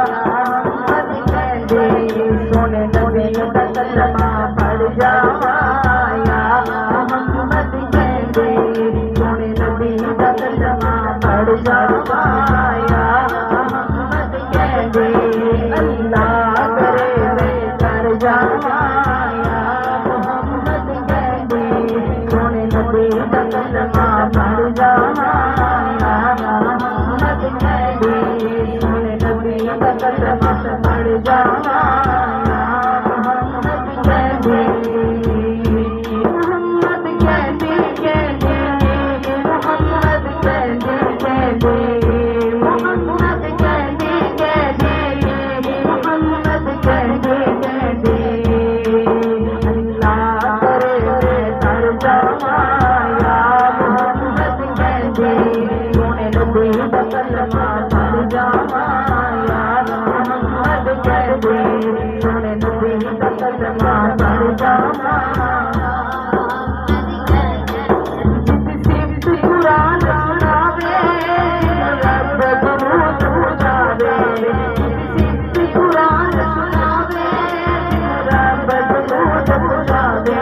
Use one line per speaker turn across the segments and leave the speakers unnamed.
मोहम्मद कहते सोने नबी दा कलमा पढ़ जावा या मोहम्मद कहते सोने नबी दा कलमा पढ़ जावा या मोहम्मद कहते अल्लाह करे मैं कर जावा या मोहम्मद कहते सोने नबी दा कलमा पढ़ जावा या मोहम्मद कहते सोने नबी दा कलमा पढ़ जावा या मोहम्मद कहते मोहम्मद कहते मोहम्मद कहते मोहम्मद कहते मोहम्मद कहते अल्लाह करे मैं तर जावा या मोहम्मद कहते सोने नबी दा कलमा पढ़ जावा या मोहम्मद कहते सोने नबी दा कलमा पढ़ जावा सिफ्त कुरान सुनावे रब दुरूद उठावे सिफ्त कुरान सुनावे रब दुरूद उठावे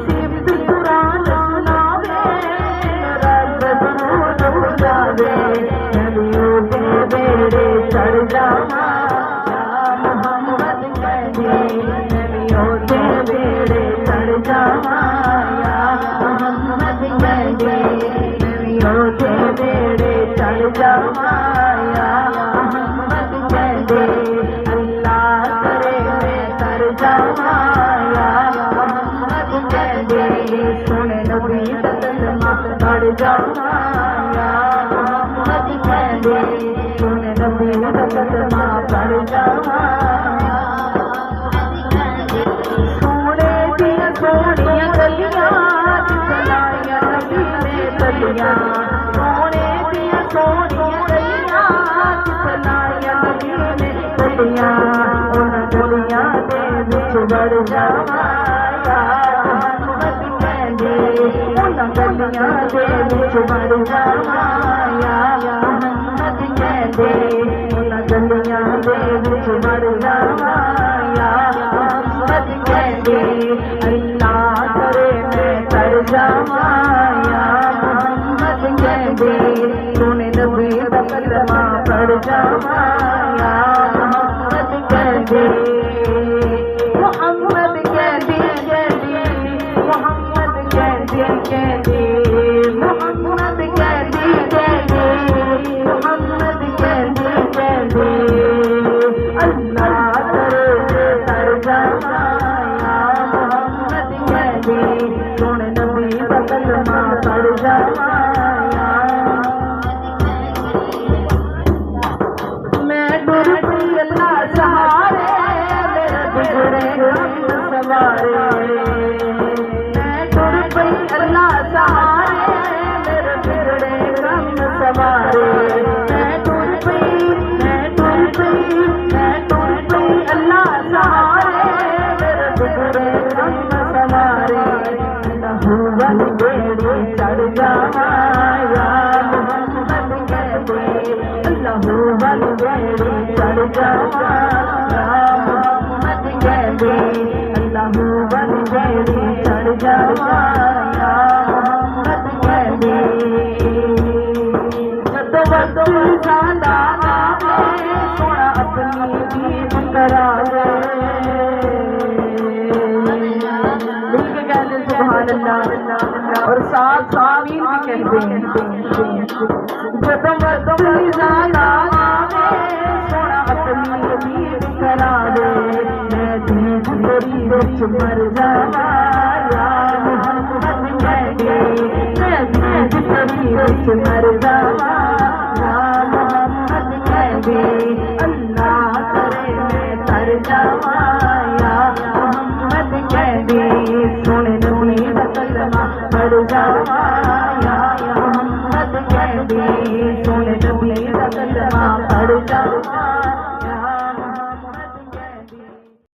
सिफ्त कुरान सुनावे रब दुरूद उठावे नबियों के बेड़े चढ़ जावा या मोहम्मद कहते नबियों के बेड़े चढ़ जावा या मोहम्मद कहते नबियों के बेड़े चढ़ जावा या मोहम्मद कहते अल्लाह करे मैं कर जावा या मोहम्मद कहते सोने नबी दा कलमा पढ़ जावा या मोहम्मद कहते सोने नबी दा कलमा पढ़ जावा सोने दिया सोनिया गलियां चलाया नबी ने गलियां सोने दिया सोनिया गलियां चलाया नबी ने गलियां उन गलियां दे विच बढ़ जावा या मोहम्मद कहते उन गलियां दे विच बढ़ जावा या मोहम्मद कहते उन गलियां दे विच बढ़ जावा या मोहम्मद कहते अल्लाह करे मैं कर जावा या मोहम्मद कहते सोने नबी दा कलमा पढ़ जावा या मोहम्मद कहते मोहम्मद कहते मोहम्मद कहते मोहम्मद कहते मोहम्मद कहते अल्लाह करे तर जावा या मोहम्मद कहते सोने नबी दा कलमा पढ़ जावा मैं डर पई अल्लाह सहारे मेरा बिगड़े गम सवारे मैं डर पई अल्लाह सहारे मेरा बिगड़े गम सवारे मैं डर पई अल्लाह सहारे मेरा बिगड़े गम सवारे लहू वाली बेड़ी चढ़ जावा या मोहम्मद कहते लहू वाली बेड़ी चढ़ जावा या मोहम्मद कहते लहू वाली बेड़ी चढ़ जावा या मोहम्मद कहते जदों वक्त ज़्यादा आवे सोना अपनी दीद करावे सुभान अल्लाह और साथ आमीन भी कहते हैं जदों वक्त ज़्यादा आवे सोना अपनी दीद करावे मैं दीद तेरी विच मर जावा या मोहम्मद कहते मैं दीद तेरी विच मर जावा या मोहम्मद कहते अल्लाह करे मैं तर जावा या मोहम्मद कहते सोने नबी दा कलमा पढ़ जावा या मोहम्मद कहते